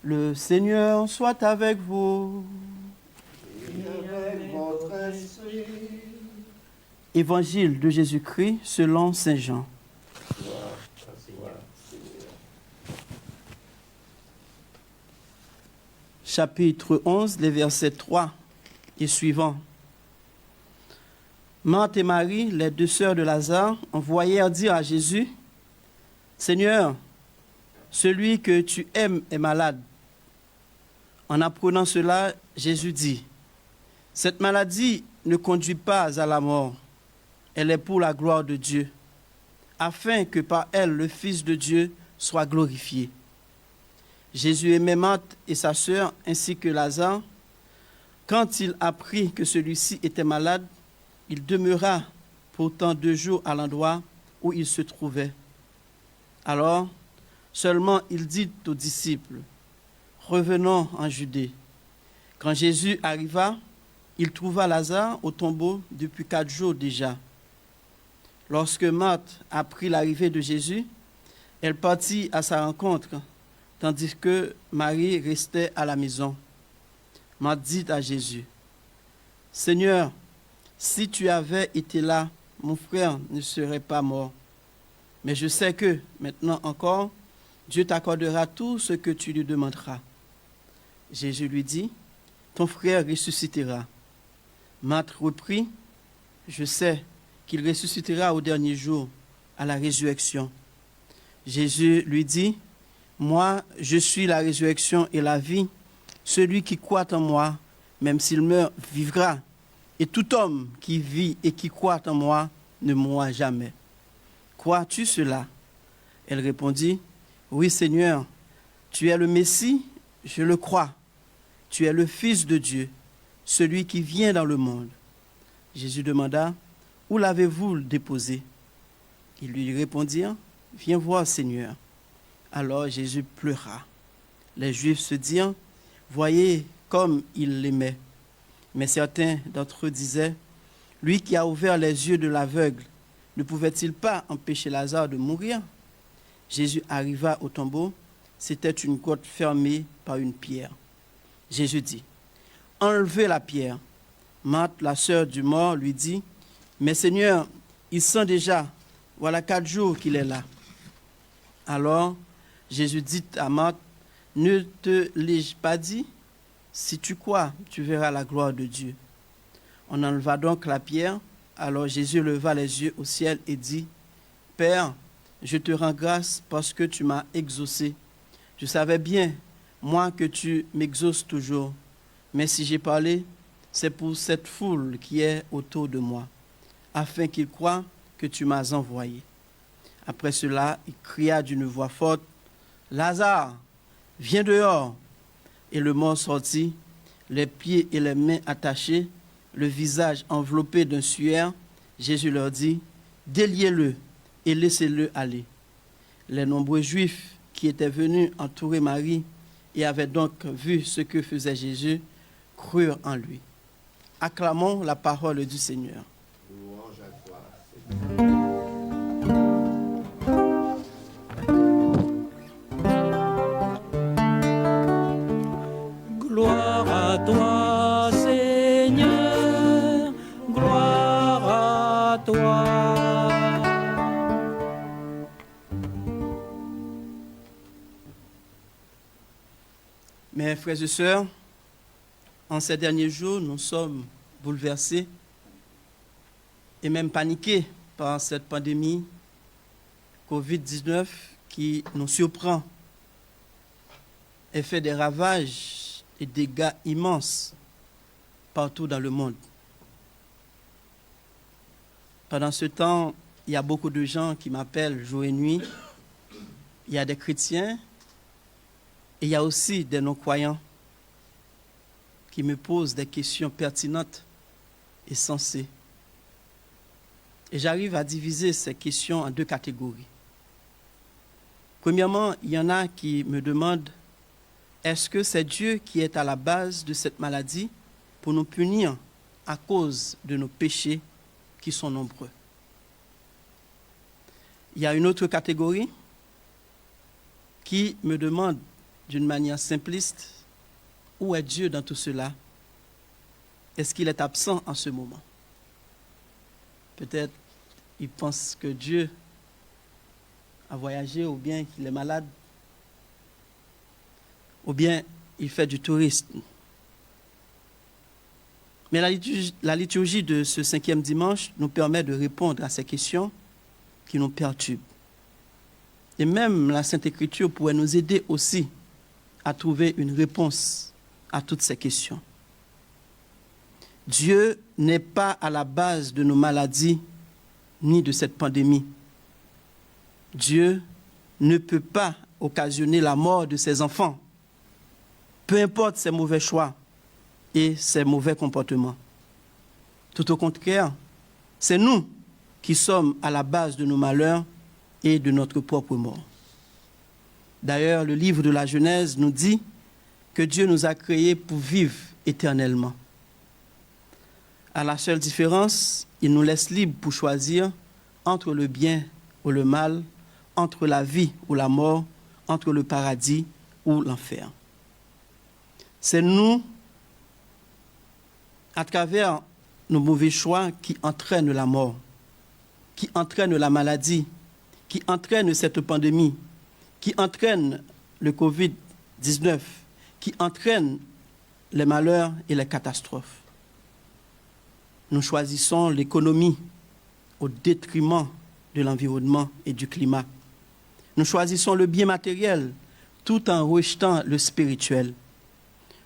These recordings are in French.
Le Seigneur soit avec vous. Et avec votre esprit. Évangile de Jésus-Christ selon saint Jean. Chapitre 11, les versets 3 et suivants. Marthe et Marie, les deux sœurs de Lazare, envoyèrent dire à Jésus, « Seigneur, celui que tu aimes est malade. » En apprenant cela, Jésus dit, « Cette maladie ne conduit pas à la mort, elle est pour la gloire de Dieu, afin que par elle le Fils de Dieu soit glorifié. » Jésus aimait Marthe et sa sœur ainsi que Lazare. Quand il apprit que celui-ci était malade, il demeura pourtant 2 jours à l'endroit où il se trouvait. Alors, seulement il dit aux disciples, « Revenons en Judée. » Quand Jésus arriva, il trouva Lazare au tombeau depuis 4 jours déjà. Lorsque Marthe apprit l'arrivée de Jésus, elle partit à sa rencontre, tandis que Marie restait à la maison. Marthe dit à Jésus, « Seigneur, si tu avais été là, mon frère ne serait pas mort. Mais je sais que, maintenant encore, Dieu t'accordera tout ce que tu lui demanderas. » Jésus lui dit, « Ton frère ressuscitera. » Marthe reprit, « Je sais qu'il ressuscitera au dernier jour, à la résurrection. » Jésus lui dit, « Moi, je suis la résurrection et la vie. Celui qui croit en moi, même s'il meurt, vivra. Et tout homme qui vit et qui croit en moi ne mourra jamais. Crois-tu cela ?» Elle répondit, « Oui, Seigneur, tu es le Messie, je le crois. Tu es le Fils de Dieu, celui qui vient dans le monde. » Jésus demanda, « Où l'avez-vous déposé ?» Ils lui répondirent, « Viens voir, Seigneur. » Alors Jésus pleura. Les Juifs se dirent, « Voyez comme il l'aimait. » Mais certains d'entre eux disaient, « Lui qui a ouvert les yeux de l'aveugle, ne pouvait-il pas empêcher Lazare de mourir ?» Jésus arriva au tombeau. C'était une grotte fermée par une pierre. Jésus dit, « Enlevez la pierre. » Marthe, la sœur du mort, lui dit, « Mais Seigneur, il sent déjà, voilà 4 jours qu'il est là. » Alors Jésus dit à Marthe, « Ne te l'ai-je pas dit? Si tu crois, tu verras la gloire de Dieu. » On enleva donc la pierre. Alors Jésus leva les yeux au ciel et dit, « Père, je te rends grâce parce que tu m'as exaucé. Je savais bien, moi, que tu m'exauces toujours. Mais si j'ai parlé, c'est pour cette foule qui est autour de moi, afin qu'ils croient que tu m'as envoyé. » Après cela, il cria d'une voix forte, « Lazare, viens dehors !» Et le mort sortit, les pieds et les mains attachés, le visage enveloppé d'un suaire. Jésus leur dit, « Déliez-le et laissez-le aller. » Les nombreux Juifs qui étaient venus entourer Marie et avaient donc vu ce que faisait Jésus, crurent en lui. Acclamons la parole du Seigneur. Louange à toi, Seigneur. Gloire à toi, Seigneur, gloire à toi. Mes frères et sœurs, en ces derniers jours, nous sommes bouleversés et même paniqués par cette pandémie Covid-19 qui nous surprend et fait des ravages et des dégâts immenses partout dans le monde. Pendant ce temps, il y a beaucoup de gens qui m'appellent jour et nuit. Il y a des chrétiens et il y a aussi des non-croyants qui me posent des questions pertinentes et sensées. Et j'arrive à diviser ces questions en 2 catégories. Premièrement, il y en a qui me demandent, est-ce que c'est Dieu qui est à la base de cette maladie pour nous punir à cause de nos péchés qui sont nombreux? Il y a une autre catégorie qui me demande, d'une manière simpliste, où est Dieu dans tout cela? Est-ce qu'il est absent en ce moment? Peut-être il pense que Dieu a voyagé, ou bien qu'il est malade, ou bien il fait du tourisme. Mais la liturgie de ce 5e dimanche nous permet de répondre à ces questions qui nous perturbent. Et même la Sainte Écriture pourrait nous aider aussi à trouver une réponse à toutes ces questions. Dieu n'est pas à la base de nos maladies ni de cette pandémie. Dieu ne peut pas occasionner la mort de ses enfants, peu importe ses mauvais choix et ses mauvais comportements. Tout au contraire, c'est nous qui sommes à la base de nos malheurs et de notre propre mort. D'ailleurs, le livre de la Genèse nous dit que Dieu nous a créés pour vivre éternellement. À la seule différence, il nous laisse libres pour choisir entre le bien ou le mal, entre la vie ou la mort, entre le paradis ou l'enfer. C'est nous, à travers nos mauvais choix, qui entraînent la mort, qui entraînent la maladie, qui entraînent cette pandémie, qui entraînent le Covid-19, qui entraînent les malheurs et les catastrophes. Nous choisissons l'économie au détriment de l'environnement et du climat. Nous choisissons le bien matériel tout en rejetant le spirituel.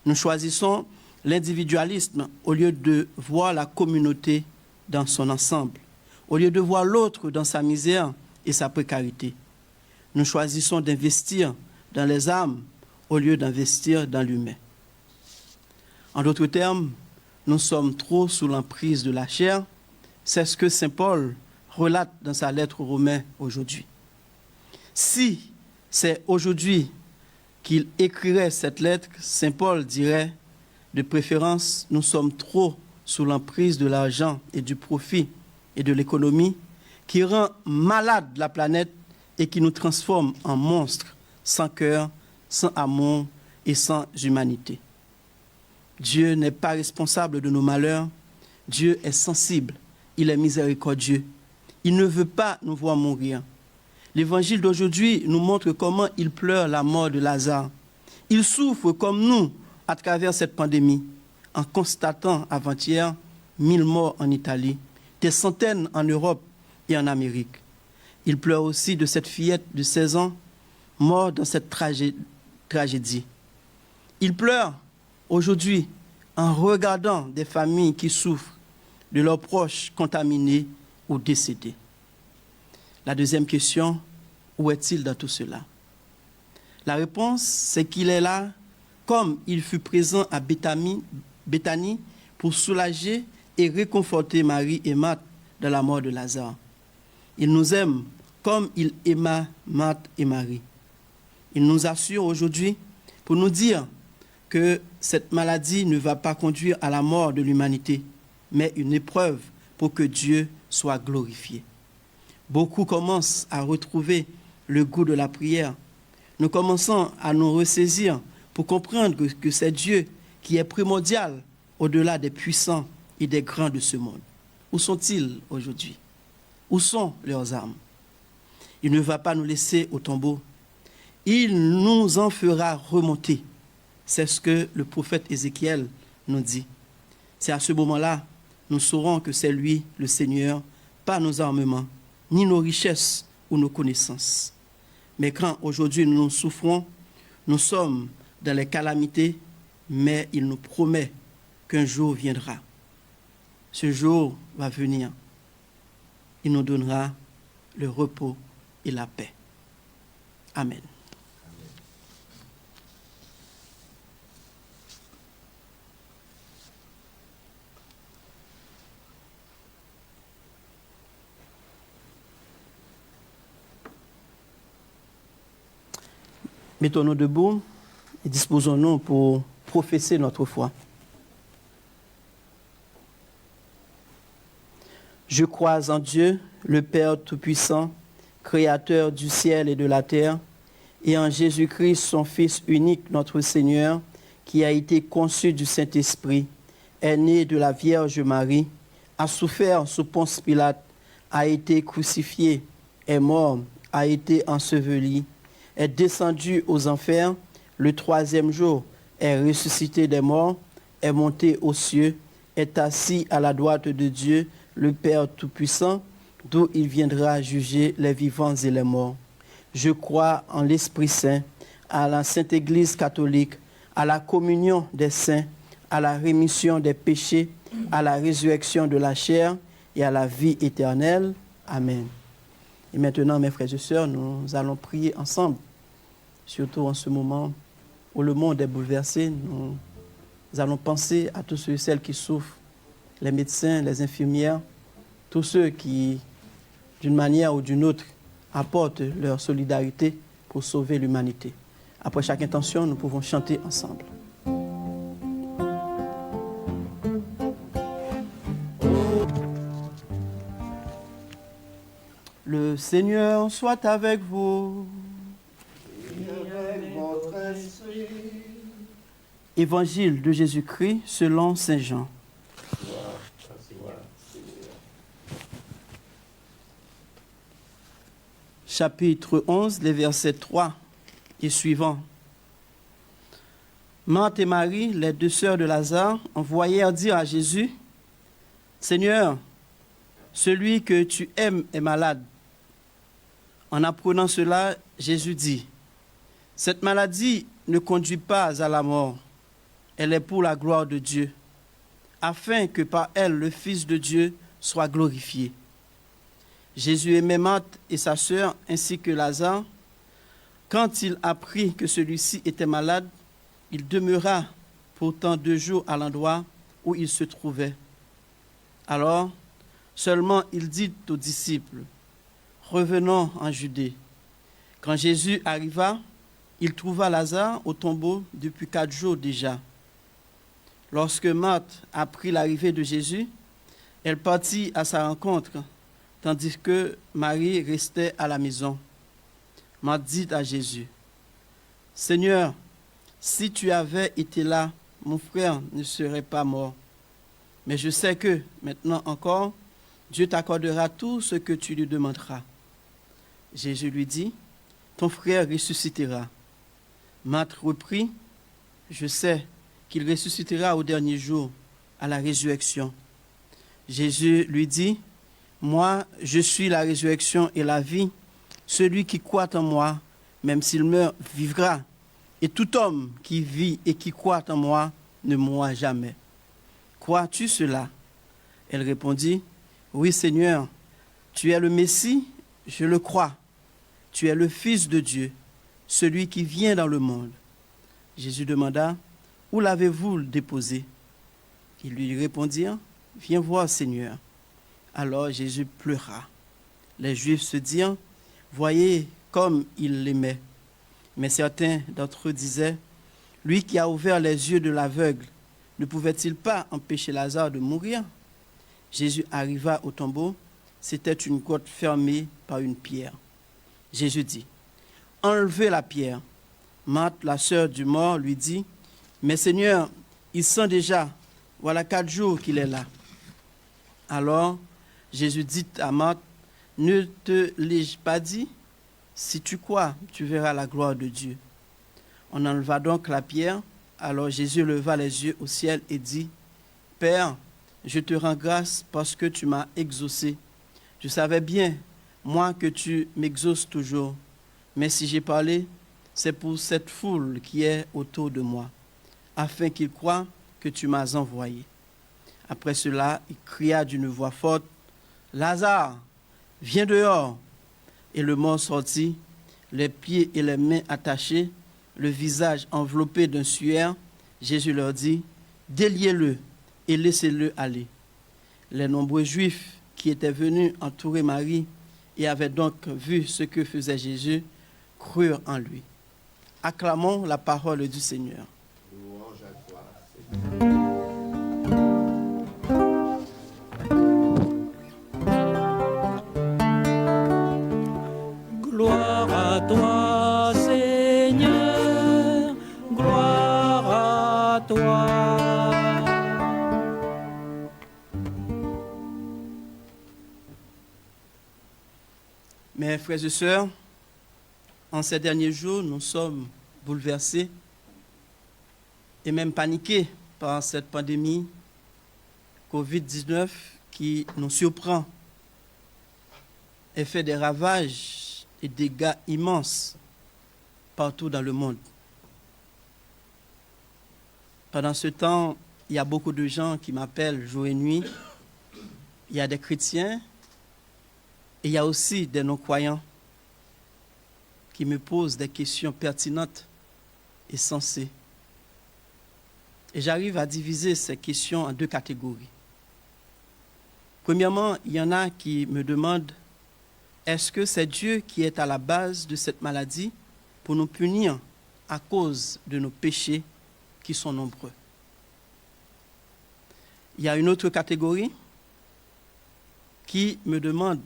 Nous choisissons l'individualisme au lieu de voir la communauté dans son ensemble, au lieu de voir l'autre dans sa misère et sa précarité. Nous choisissons d'investir dans les âmes au lieu d'investir dans l'humain. En d'autres termes, nous sommes trop sous l'emprise de la chair. C'est ce que saint Paul relate dans sa lettre aux Romains aujourd'hui. Si c'est aujourd'hui qu'il écrirait cette lettre, saint Paul dirait, de préférence, nous sommes trop sous l'emprise de l'argent et du profit et de l'économie qui rend malade la planète et qui nous transforme en monstres sans cœur, sans amour et sans humanité. Dieu n'est pas responsable de nos malheurs. Dieu est sensible. Il est miséricordieux. Il ne veut pas nous voir mourir. L'évangile d'aujourd'hui nous montre comment il pleure la mort de Lazare. Il souffre comme nous à travers cette pandémie, en constatant avant-hier 1000 morts en Italie, des centaines en Europe et en Amérique. Il pleure aussi de cette fillette de 16 ans morte dans cette tragédie. Il pleure aujourd'hui en regardant des familles qui souffrent de leurs proches contaminés ou décédés. La deuxième question, où est-il dans tout cela? La réponse, c'est qu'il est là comme il fut présent à Béthanie pour soulager et réconforter Marie et Marthe dans la mort de Lazare. Il nous aime comme il aima Marthe et Marie. Il nous assure aujourd'hui pour nous dire que cette maladie ne va pas conduire à la mort de l'humanité, mais une épreuve pour que Dieu soit glorifié. Beaucoup commencent à retrouver le goût de la prière. Nous commençons à nous ressaisir pour comprendre que c'est Dieu qui est primordial au-delà des puissants et des grands de ce monde. Où sont-ils aujourd'hui? Où sont leurs âmes? Il ne va pas nous laisser au tombeau. Il nous en fera remonter. C'est ce que le prophète Ézéchiel nous dit. C'est à ce moment-là, nous saurons que c'est lui, le Seigneur, pas nos armements, ni nos richesses ou nos connaissances. Mais quand aujourd'hui nous souffrons, nous sommes dans les calamités, mais il nous promet qu'un jour viendra. Ce jour va venir. Il nous donnera le repos et la paix. Amen. Mettons-nous debout et disposons-nous pour professer notre foi. Je crois en Dieu, le Père Tout-Puissant, Créateur du ciel et de la terre, et en Jésus-Christ, son Fils unique, notre Seigneur, qui a été conçu du Saint-Esprit, est né de la Vierge Marie, a souffert sous Ponce Pilate, a été crucifié, est mort, a été enseveli, est descendu aux enfers, le troisième jour est ressuscité des morts, est monté aux cieux, est assis à la droite de Dieu, le Père Tout-Puissant, d'où il viendra juger les vivants et les morts. Je crois en l'Esprit Saint, à la Sainte Église catholique, à la communion des saints, à la rémission des péchés, à la résurrection de la chair et à la vie éternelle. Amen. Et maintenant, mes frères et sœurs, nous allons prier ensemble, surtout en ce moment où le monde est bouleversé. Nous allons penser à tous ceux et celles qui souffrent, les médecins, les infirmières, tous ceux qui, d'une manière ou d'une autre, apportent leur solidarité pour sauver l'humanité. Après chaque intention, nous pouvons chanter ensemble. Le Seigneur soit avec vous. Et avec votre esprit. Évangile de Jésus-Christ selon Saint Jean. Gloire à toi, Seigneur. Chapitre 11, les versets 3 et suivants. Marthe et Marie, les deux sœurs de Lazare, envoyèrent dire à Jésus, « Seigneur, celui que tu aimes est malade. » En apprenant cela, Jésus dit, « Cette maladie ne conduit pas à la mort, elle est pour la gloire de Dieu, afin que par elle le Fils de Dieu soit glorifié. » Jésus aimait Marthe et sa sœur ainsi que Lazare. Quand il apprit que celui-ci était malade, il demeura pourtant 2 jours à l'endroit où il se trouvait. Alors, seulement il dit aux disciples, « Revenons en Judée. » Quand Jésus arriva, il trouva Lazare au tombeau depuis 4 jours déjà. Lorsque Marthe apprit l'arrivée de Jésus, elle partit à sa rencontre, tandis que Marie restait à la maison. Marthe dit à Jésus, « Seigneur, si tu avais été là, mon frère ne serait pas mort. Mais je sais que, maintenant encore, Dieu t'accordera tout ce que tu lui demanderas. » Jésus lui dit, « Ton frère ressuscitera. » Marthe reprit, « Je sais qu'il ressuscitera au dernier jour, à la résurrection. » Jésus lui dit, « Moi, je suis la résurrection et la vie. Celui qui croit en moi, même s'il meurt, vivra. Et tout homme qui vit et qui croit en moi ne mourra jamais. Crois-tu cela ?» Elle répondit, « Oui, Seigneur, tu es le Messie, je le crois. Tu es le Fils de Dieu, celui qui vient dans le monde. » Jésus demanda, « Où l'avez-vous déposé ?» Ils lui répondirent, « Viens voir, Seigneur. » Alors Jésus pleura. Les Juifs se dirent, « Voyez comme il l'aimait. » Mais certains d'entre eux disaient, « Lui qui a ouvert les yeux de l'aveugle, ne pouvait-il pas empêcher Lazare de mourir ?» Jésus arriva au tombeau. C'était une grotte fermée par une pierre. Jésus dit, « Enlevez la pierre. » Marthe, la sœur du mort, lui dit, « Mais Seigneur, il sent déjà, voilà 4 jours qu'il est là. » Alors Jésus dit à Marthe, « Ne te l'ai-je pas dit? Si tu crois, tu verras la gloire de Dieu. » On enleva donc la pierre. Alors Jésus leva les yeux au ciel et dit, « Père, je te rends grâce parce que tu m'as exaucé. Je savais bien, moi, que tu m'exauces toujours. Mais si j'ai parlé, c'est pour cette foule qui est autour de moi, afin qu'ils croient que tu m'as envoyé. » Après cela, il cria d'une voix forte, « Lazare, viens dehors !» Et le mort sortit, les pieds et les mains attachés, le visage enveloppé d'un suaire. Jésus leur dit, « Déliez-le et laissez-le aller. » Les nombreux Juifs qui étaient venus entourer Marie et avaient donc vu ce que faisait Jésus, crurent en lui. Acclamons la parole du Seigneur. Louange à toi, Seigneur. Gloire à toi, Seigneur. frères et sœurs, en ces derniers jours, nous sommes bouleversés et même paniqués par cette pandémie Covid-19 qui nous surprend et fait des ravages et dégâts immenses partout dans le monde. Pendant ce temps, il y a beaucoup de gens qui m'appellent jour et nuit. Il y a des chrétiens et il y a aussi des non-croyants qui me posent des questions pertinentes et sensées. Et j'arrive à diviser ces questions en deux catégories. Premièrement, il y en a qui me demandent, est-ce que c'est Dieu qui est à la base de cette maladie pour nous punir à cause de nos péchés qui sont nombreux? Il y a une autre catégorie qui me demande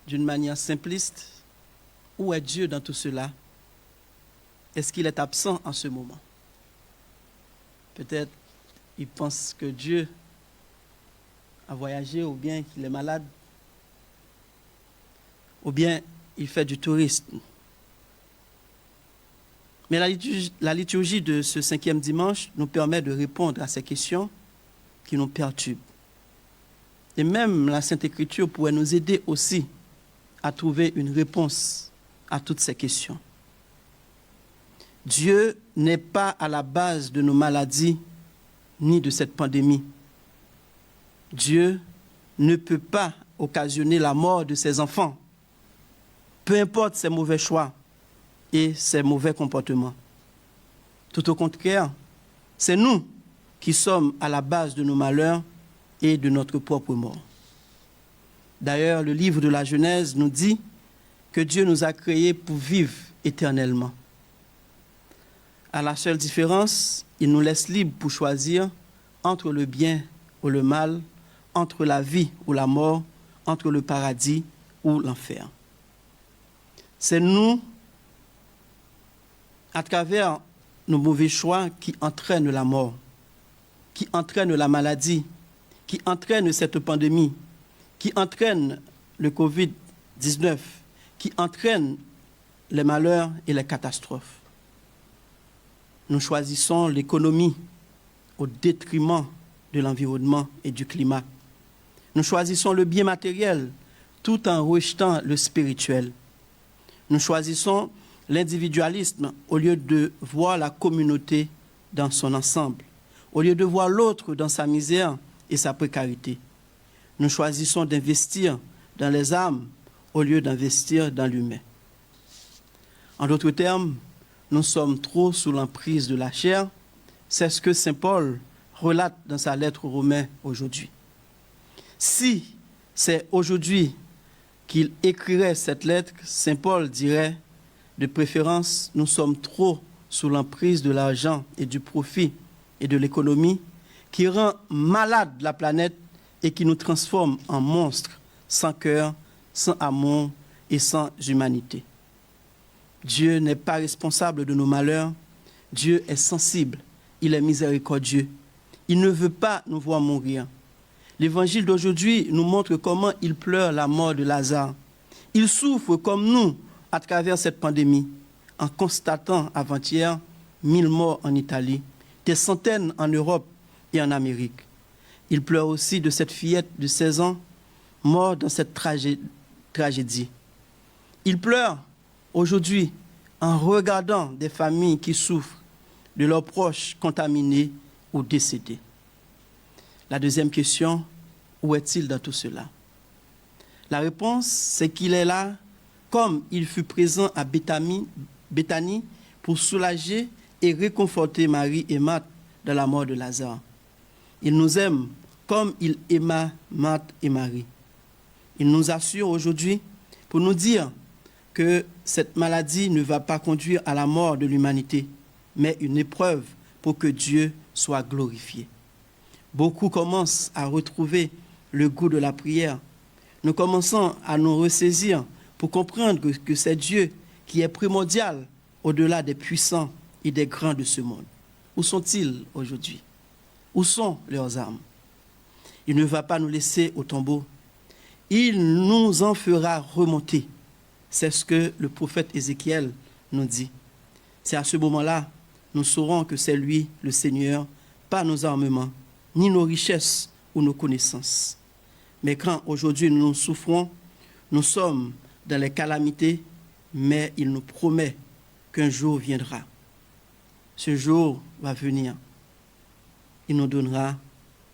d'une manière simpliste, où est Dieu dans tout cela? Est-ce qu'il est absent en ce moment? Peut-être il pense que Dieu a voyagé, ou bien qu'il est malade, ou bien il fait du tourisme. Mais la liturgie de ce 5e dimanche nous permet de répondre à ces questions qui nous perturbent. Et même la Sainte Écriture pourrait nous aider aussi à trouver une réponse à toutes ces questions. Dieu n'est pas à la base de nos maladies ni de cette pandémie. Dieu ne peut pas occasionner la mort de ses enfants, peu importe ses mauvais choix et ses mauvais comportements. Tout au contraire, c'est nous qui sommes à la base de nos malheurs et de notre propre mort. D'ailleurs, le livre de la Genèse nous dit que Dieu nous a créés pour vivre éternellement. À la seule différence, il nous laisse libres pour choisir entre le bien ou le mal, entre la vie ou la mort, entre le paradis ou l'enfer. C'est nous, à travers nos mauvais choix, qui entraînent la mort, qui entraînent la maladie, qui entraînent cette pandémie, qui entraînent le Covid-19, qui entraînent les malheurs et les catastrophes. Nous choisissons l'économie au détriment de l'environnement et du climat. Nous choisissons le bien matériel tout en rejetant le spirituel. Nous choisissons l'individualisme au lieu de voir la communauté dans son ensemble, au lieu de voir l'autre dans sa misère et sa précarité. Nous choisissons d'investir dans les âmes au lieu d'investir dans l'humain. En d'autres termes, nous sommes trop sous l'emprise de la chair. C'est ce que Saint Paul relate dans sa lettre aux Romains aujourd'hui. Si c'est aujourd'hui qu'il écrirait cette lettre, Saint Paul dirait, de préférence, nous sommes trop sous l'emprise de l'argent et du profit et de l'économie qui rend malade la planète et qui nous transforme en monstres sans cœur, sans amour et sans humanité. Dieu n'est pas responsable de nos malheurs. Dieu est sensible. Il est miséricordieux. Il ne veut pas nous voir mourir. L'évangile d'aujourd'hui nous montre comment il pleure la mort de Lazare. Il souffre comme nous à travers cette pandémie, en constatant avant-hier 1000 morts en Italie, des centaines en Europe et en Amérique. Il pleure aussi de cette fillette de 16 ans morte dans cette tragédie. Il pleure aujourd'hui en regardant des familles qui souffrent de leurs proches contaminés ou décédés. La deuxième question, où est-il dans tout cela? La réponse, c'est qu'il est là comme il fut présent à Béthanie pour soulager et réconforter Marie et Marthe dans la mort de Lazare. Il nous aime comme il aima Marthe et Marie. Il nous assure aujourd'hui pour nous dire que cette maladie ne va pas conduire à la mort de l'humanité, mais une épreuve pour que Dieu soit glorifié. Beaucoup commencent à retrouver le goût de la prière. Nous commençons à nous ressaisir pour comprendre que c'est Dieu qui est primordial au-delà des puissants et des grands de ce monde. Où sont-ils aujourd'hui? Où sont leurs âmes? Il ne va pas nous laisser au tombeau. Il nous en fera remonter. C'est ce que le prophète Ézéchiel nous dit. C'est à ce moment-là, nous saurons que c'est lui, le Seigneur, pas nos armements, ni nos richesses ou nos connaissances. Mais quand aujourd'hui nous souffrons, nous sommes dans les calamités, mais il nous promet qu'un jour viendra. Ce jour va venir. Il nous donnera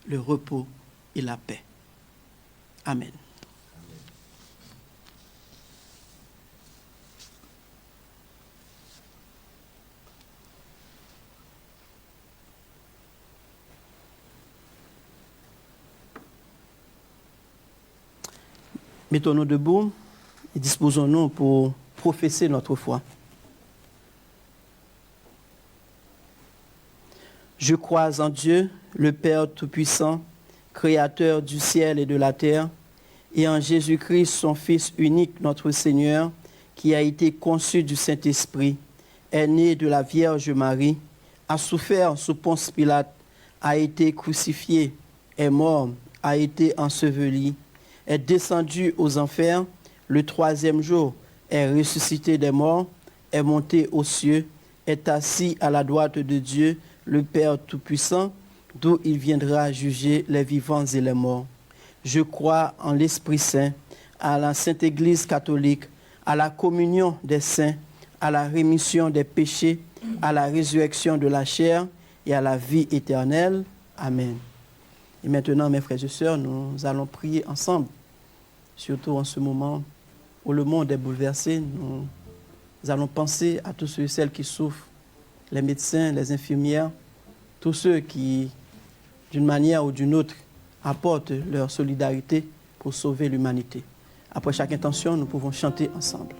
le repos et la paix. Amen. Mettons-nous debout et disposons-nous pour professer notre foi. Je crois en Dieu, le Père Tout-Puissant, Créateur du ciel et de la terre, et en Jésus-Christ, son Fils unique, notre Seigneur, qui a été conçu du Saint-Esprit, est né de la Vierge Marie, a souffert sous Ponce Pilate, a été crucifié, est mort, a été enseveli, est descendu aux enfers, le troisième jour est ressuscité des morts, est monté aux cieux, est assis à la droite de Dieu, le Père Tout-Puissant, d'où il viendra juger les vivants et les morts. Je crois en l'Esprit Saint, à la Sainte Église catholique, à la communion des saints, à la rémission des péchés, à la résurrection de la chair et à la vie éternelle. Amen. Et maintenant, mes frères et sœurs, nous allons prier ensemble. Surtout en ce moment où le monde est bouleversé, nous allons penser à tous ceux et celles qui souffrent, les médecins, les infirmières, tous ceux qui, d'une manière ou d'une autre, apportent leur solidarité pour sauver l'humanité. Après chaque intention, nous pouvons chanter ensemble.